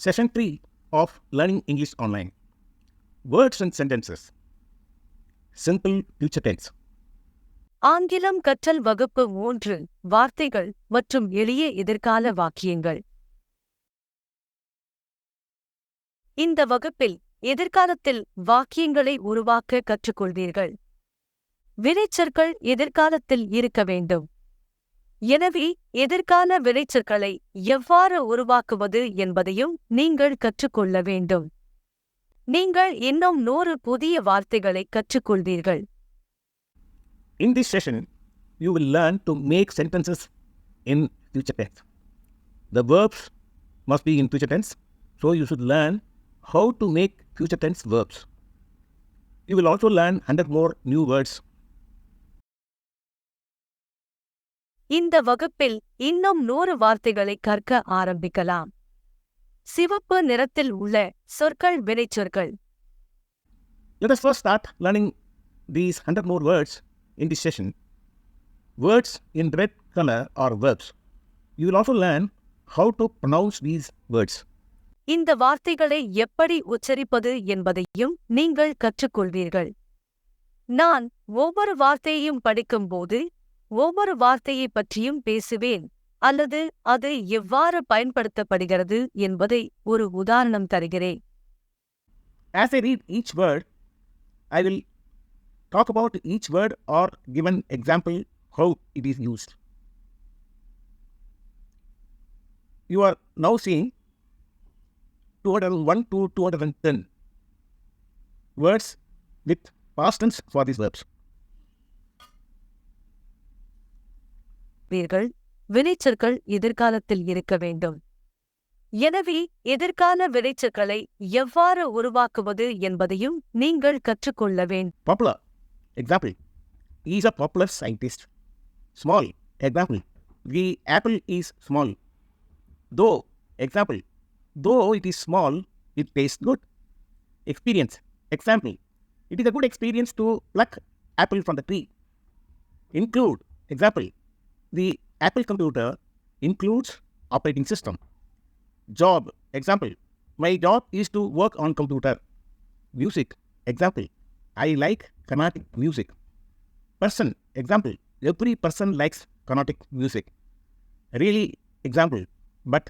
Session 3 of Learning English Online. Words and sentences. Simple future tense. ஆங்கிலம் கற்றல் வகுப்பு 3 வார்த்தைகள் மற்றும் எளிய எதிர்கால வாக்கியங்கள். இந்த வகுப்பில் எதிர்காலத்தில் வாக்கியங்களை உருவாக்க கற்றுக்கொள்வீர்கள். வினைச்சொற்கள் எதிர்காலத்தில் இருக்க வேண்டும். எனவே எதிர்கால வினைச்சொற்களை எவ்வாறு உருவாக்குவது என்பதையும் நீங்கள் கற்றுக்கொள்ள வேண்டும். நீங்கள் இன்னும் 100 புதிய வார்த்தைகளை கற்றுக்கொள்வீர்கள். In this session, you will learn to make sentences in future tense. The verbs must be in future tense, so you should learn how to make future tense verbs. You will also learn 100 more new words. இந்த வகுப்பில் இன்னும் 100 வார்த்தைகளை கற்க ஆரம்பிக்கலாம். சிவப்பு நிறத்தில் உள்ள சொற்கள் வினைச்சொற்கள். Let us first start learning these 100 more words in this session. Words in red color are verbs. You will also learn how to pronounce these words. இந்த வார்த்தைகளை எப்படி உச்சரிப்பது என்பதையும் நீங்கள் கற்றுக்கொள்வீர்கள். நான் ஒவ்வொரு வார்த்தையையும் படிக்கும்போது ஒவ்வொரு வார்த்தையை பற்றியும் பேசுவேன் அல்லது அது எவ்வாறு பயன்படுத்தப்படுகிறது என்பதை ஒரு உதாரணம் தருகிறேன். As I read each word, I will talk about each word or give an example how it is used. You are now seeing 201 to 210 words with past tense for these verbs. வினைச்சொற்கள் எதிர்காலத்தில் இருக்க வேண்டும். எனவே எதிர்கால வினைச்சொற்களை எவ்வாறு உருவாக்குவது என்பதையும் நீங்கள் கற்றுக்கொள்ள வேண்டும். Popular. Example. He is a popular scientist. Small. Example. The apple is small. Though. Example. Though it is small, it tastes good. Experience. Example. It is a good experience to pluck apple from the tree. Include. Example. The Apple computer includes operating system. Job. Example. My job is to work on computer. Music. Example. I like Carnatic music. Person. Example. Every person likes Carnatic music. Really. Example. But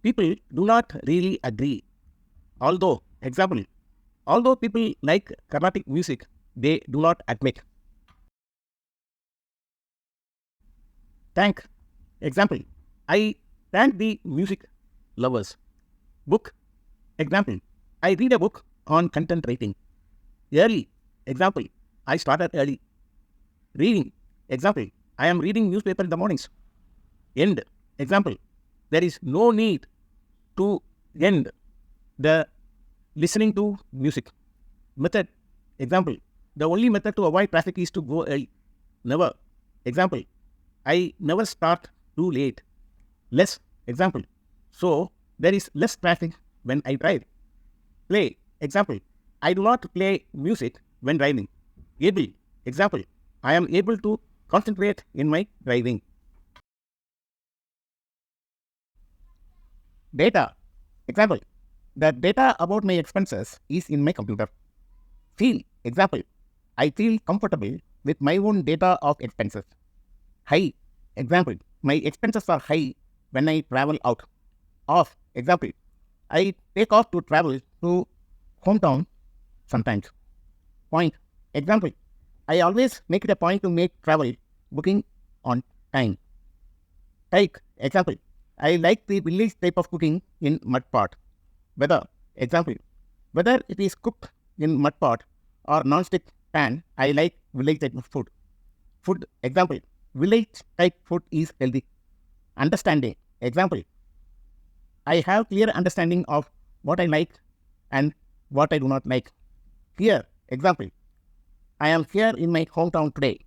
people do not really agree. Although. Example. Although people like Carnatic music, they do not admit. Thank. Example. I thank the music lovers. Book. Example. I read a book on content writing. Early. Example. I started early. Reading. Example. I am reading newspaper in the mornings. End. Example. There is no need to end the listening to music. Method. Example. The only method to avoid traffic is to go early. Never. Example. I never start too late. Less. Example. So, there is less traffic when I drive. Play. Example. I do not play music when driving. Able. Example. I am able to concentrate in my driving. Data. Example. The data about my expenses is in my computer. Feel. Example. I feel comfortable with my own data of expenses. High. Example. My expenses are high when I travel out. Off. Example. I take off to travel to hometown sometimes. Point. Example. I always make it a point to make travel booking on time. Type. Example. I like the village type of cooking in mud pot. Weather. Example. Whether it is cooked in mud pot or non-stick pan, I like village type of food. Food. Example. Village type food is healthy. Understanding. Example. I have clear understanding of what I like and what I do not like. Here. Example. I am here in my hometown today.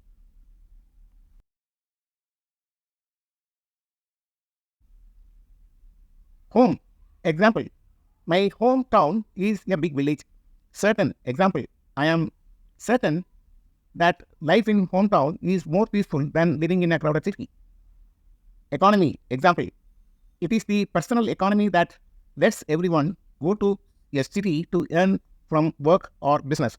Home. Example. My hometown is a big village. Certain. Example. I am certain that life in hometown is more peaceful than living in a crowded city. Economy. Example. It is the personal economy that Let's everyone go to a city to earn from work or business.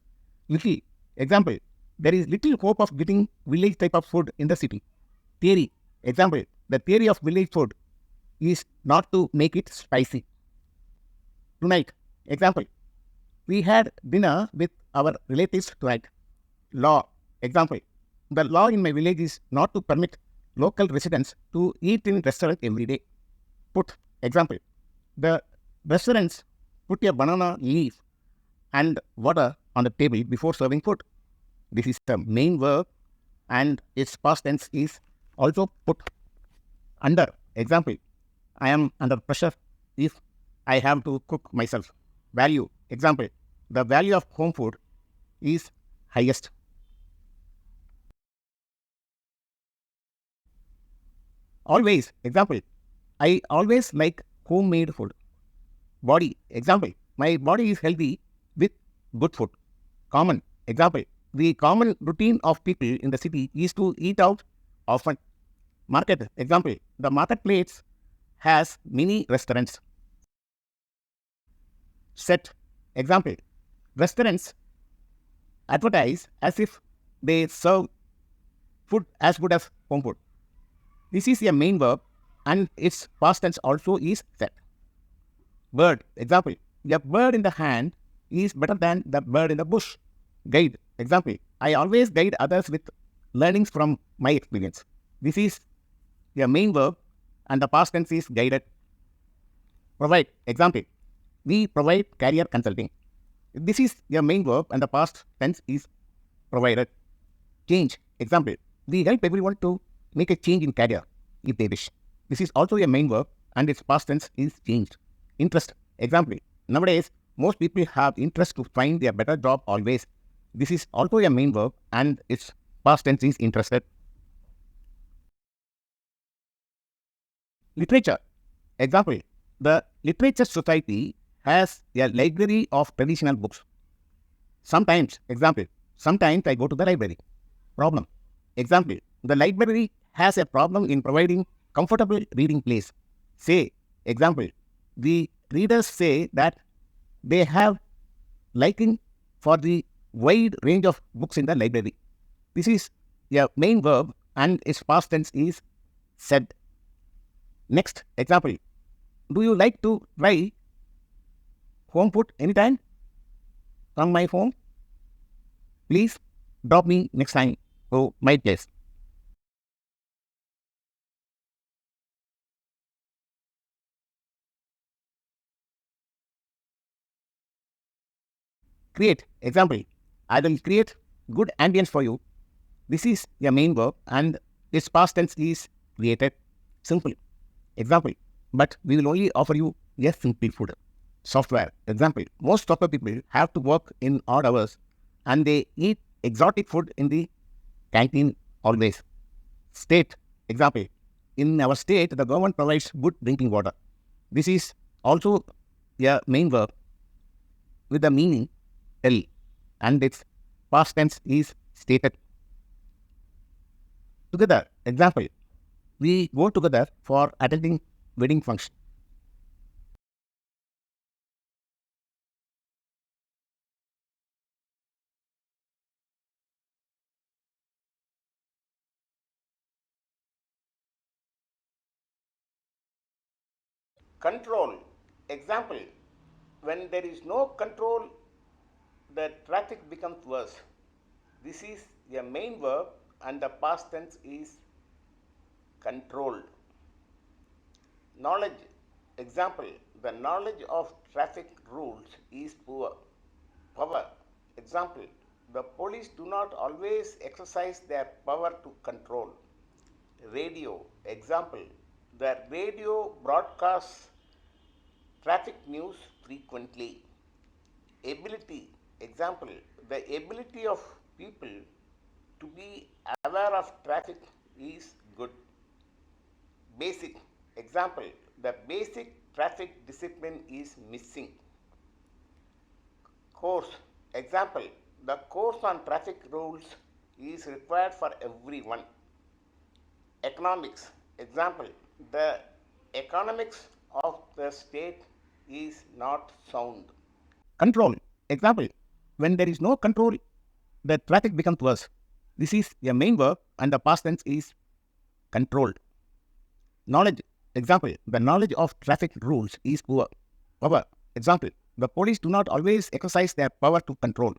Little example, there is little hope of getting village type of food in the city. Theory example, the theory of village food is not to make it spicy. Tonight example, we had dinner with our relatives tonight. Law example, the law in my village is not to permit local residents to eat in restaurant every day. Put example, the restaurants put a banana leaf and water on the table before serving food. This is the main verb and its past tense is also put. Under example, I am under pressure if I have to cook myself. Value example, the value of home food is highest. Always example, I always like homemade food. Body example, my body is healthy with good food. Common example, the common routine of people in the city is to eat out often. Market example, the marketplace has many restaurants. Set example, restaurants advertise as if they serve food as good as home food. This is a main verb and its past tense also is set. Bird example, a bird in the hand is better than the bird in the bush. Guide example, I always guide others with learnings from my experience. This is a main verb and the past tense is guided. Provide example, we provide career consulting. This is a main verb and the past tense is provided. Change example, we help everyone to make a change in career if they wish. This is also a main verb and its past tense is changed. Interest example, nowadays most people have interest to find a better job always. This is also a main verb and its past tense is interested. Literature example, the Literature Society has a library of traditional books. Sometimes example, sometimes I go to the library. Problem example, the library has a problem in providing comfortable reading place. Say example, the readers say that they have liking for the wide range of books in the library. This is a main verb and its past tense is said. Next example, do you like to try home food anytime from my home? Please drop me next time to my place. Create example, I will create good ambience for you. This is a main verb and its past tense is created. Simple example, but we will only offer you a simple food. Software example, most software people have to work in odd hours and they eat exotic food in the canteen always. State example, in our state the government provides good drinking water. This is also a main verb with the meaning tell and its past tense is stated. Together example, we go together for attending wedding function. Control example, when there is no control the traffic becomes worse. This is a main verb and the past tense is controlled. Knowledge example, the knowledge of traffic rules is poor. Power example, the police do not always exercise their power to control. Radio example, the radio broadcasts traffic news frequently. Ability example, the ability of people to be aware of traffic is good. Basic example, the basic traffic discipline is missing. Course example, the course on traffic rules is required for everyone. Economics example, the economics of the state is not sound. Control. Example. When there is no control, the traffic becomes worse. This is a main verb and the past tense is controlled. Knowledge. Example. The knowledge of traffic rules is poor. Power. Example. The police do not always exercise their power to control.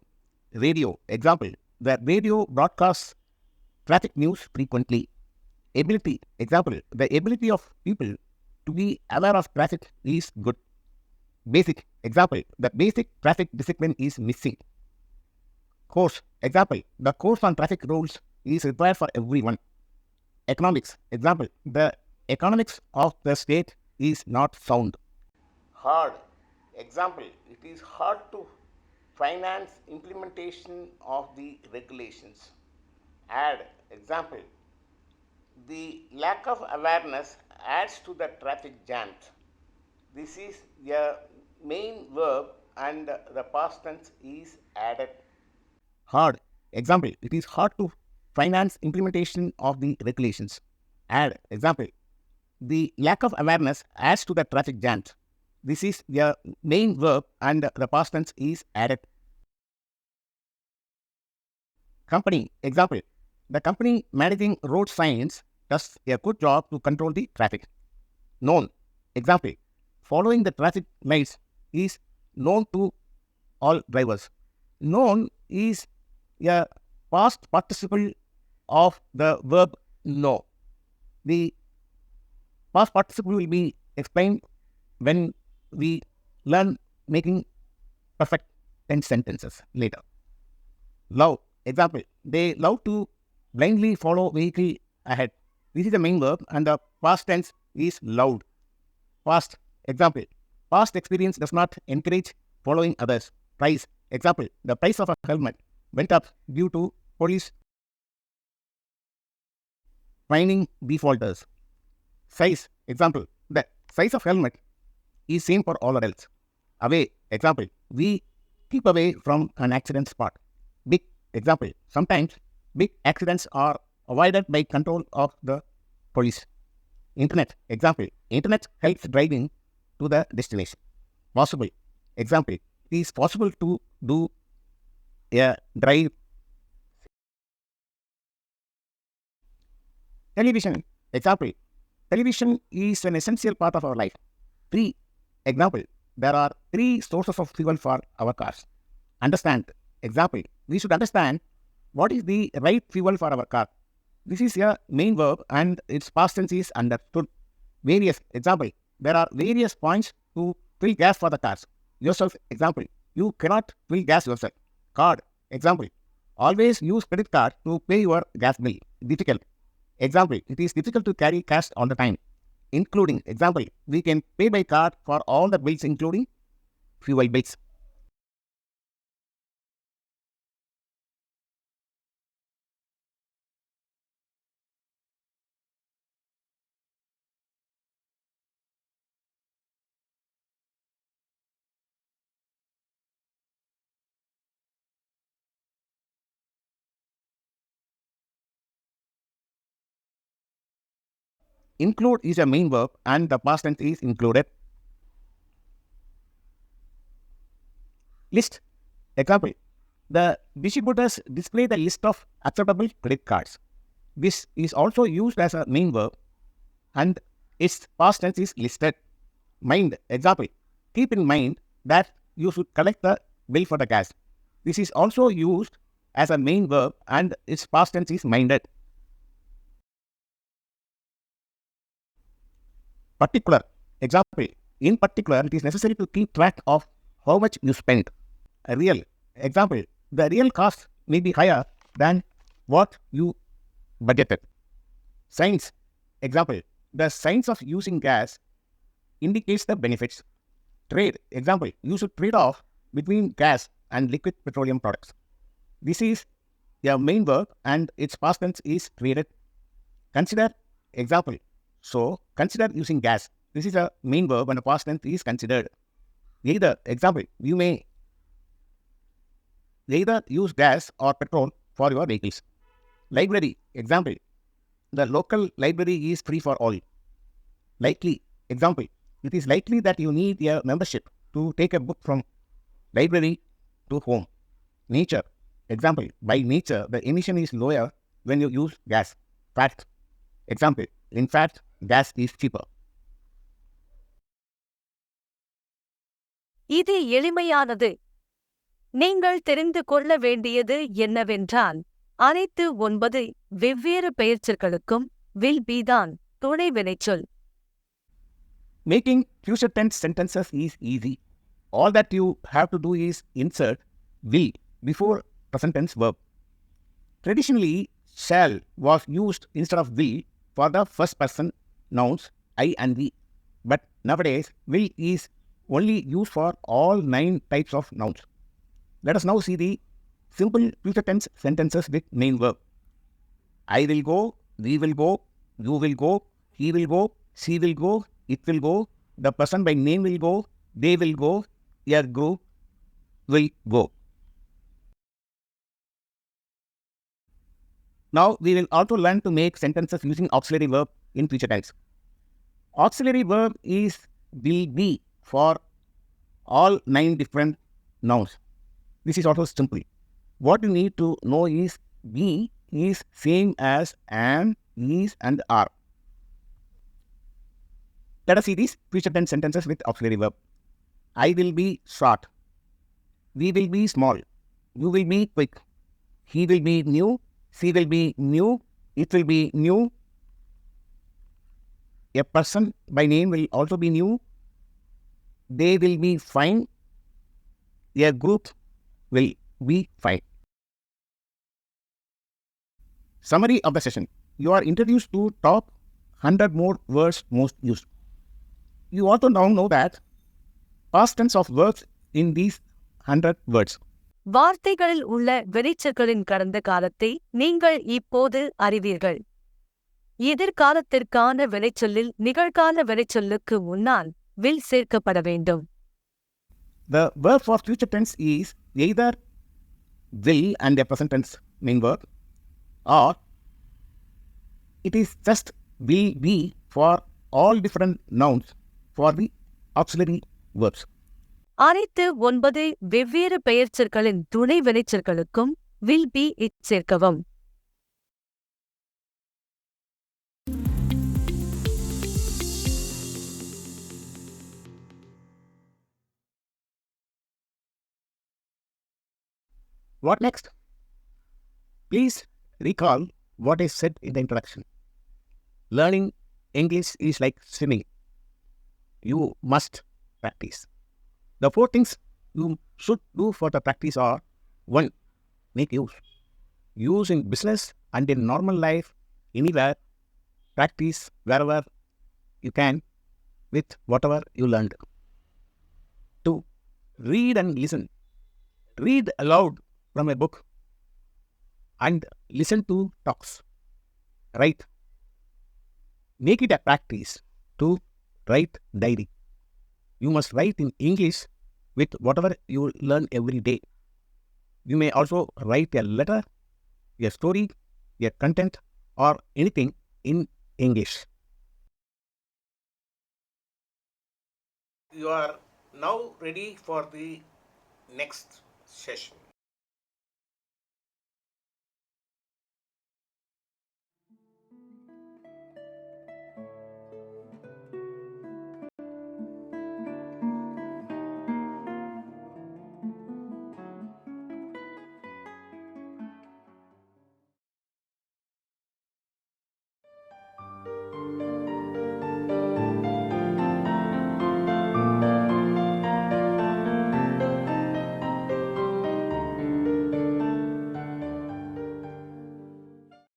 Radio. Example. The radio broadcasts traffic news frequently. Ability. Example. The ability of people to be aware of traffic is good. Basic. Example. The basic traffic discipline is missing. Course. Example. The course on traffic rules is required for everyone. Economics. Example. The economics of the state is not sound. Hard. Example. It is hard to finance implementation of the regulations. Add. Example. The lack of awareness adds to the traffic jams. This is a main verb and the past tense is added. Hard. Example. It is hard to finance implementation of the regulations. Add. Example. The lack of awareness adds to the traffic jams. This is the main verb and the past tense is added. Company. Example. The company managing road signs does a good job to control the traffic. Known. Example. Following the traffic lights is known to all drivers. Known is a past participle of the verb know. The past participle will be explained when we learn making perfect tense sentences later. Love. Example. They love to blindly follow vehicle ahead. This is the main verb and the past tense is loved. Past. Example. Past experience does not encourage following others. Price. Example. The price of a helmet went up due to police fining defaulters. Size. Example. The size of helmet is same for all adults. Away. Example. We keep away from an accident spot. Big. Example. Sometimes big accidents are avoided by control of the police. Internet. Example. Internet helps driving to the destination. Possible. Example. It is possible to do a drive. Television. Example. Television is an essential part of our life. 3. Example. There are 3 sources of fuel for our cars. Understand. Example. We should understand what is the right fuel for our car. This is a main verb and its past tense is understood. Various. Example. There are various points to fill gas for the cars. Yourself. Example. You cannot fill gas yourself. Card. Example. Always use credit card to pay your gas bill. Difficult. Example. It is difficult to carry cash all the time. Including. Example. We can pay by card for all the bills including fuel bills. Include is a main verb and the past tense is included. List. Example. The distributors display the list of acceptable credit cards. This is also used as a main verb and its past tense is listed. Mind. Example. Keep in mind that you should collect the bill for the gas. This is also used as a main verb and its past tense is minded. Particular. Example. In particular, it is necessary to keep track of how much you spend. A real. Example. The real cost may be higher than what you budgeted. Science. Example. The science of using gas indicates the benefits. Trade. Example. You should trade off between gas and liquid petroleum products. This is a main verb and its past tense is traded. Consider. Example. So, consider using gas. This is a main verb and the past tense is considered. Either. Example. You may either use gas or petrol for your vehicles. Library. Example. The local library is free for all. Likely. Example. it is likely that you need a membership to take a book from library to home. Nature. Example, by nature, the emission is lower when you use gas. Fact. Example, in fact, gas is cheaper. இது எளிமையானது. நீங்கள் தெரிந்து கொள்ள வேண்டியது என்னவென்றால், அனைத்து 9 வெவ்வேறு பெயர்ச்சொற்களுக்கும் will be தான் துணை வினைச்சொல். Making future tense sentences is easy. All that you have to do is insert will before present tense verb. Traditionally, shall was used instead of will for the first person nouns I and we. But nowadays, will is only used for all 9 types of nouns. Let us now see the simple future tense sentences with main verb. I will go, we will go, you will go, he will go, she will go, it will go, the person by name will go, they will go, a group will go. Now we will also learn to make sentences using auxiliary verb in future tense. Auxiliary verb is will be for all 9 different nouns. This is also simple. What you need to know is be is same as am, is and are. Let us see these future tense sentences with auxiliary verb. I will be short. We will be small. You will be quick. He will be new. She will be new. It will be new. A person by name will also be new. They will be fine. A group will be fine. Summary of the session. You are introduced to top 100 more words most used. You also now know that past tense of verbs in these 100 words. வார்த்தைகளில் உள்ள வினைச்சொற்களின் கடந்த காலத்தை நீங்கள் இப்போது அறிவீர்கள். எதிர்காலத்திற்கான வினைச்சொல்லில் நிகழ்கால வினைச்சொல்லுக்கு முன்னால் will சேர்க்கப்பட வேண்டும். The verb for future tense is either will and a present tense main verb, or it is just will be for all different nouns for the auxiliary verbs. அனைத்து 9 வெவ்வேறு பெயர்ச்சொற்களின் துணை வினைச்சொற்களுக்கும் will be it சேர்க்கவும். What next? Please recall what I said in the introduction. Learning English is like swimming. You must practice. The 4 things you should do for the practice are: 1. Make use. Use in business and in normal life, anywhere. Practice wherever you can with whatever you learned. 2. Read and listen. Read aloud from a book and listen to talks. Write. Make it a practice to write diary. You must write in English with whatever you learn every day. You may also write a letter, a story, a content, or anything in English. You are now ready for the next session.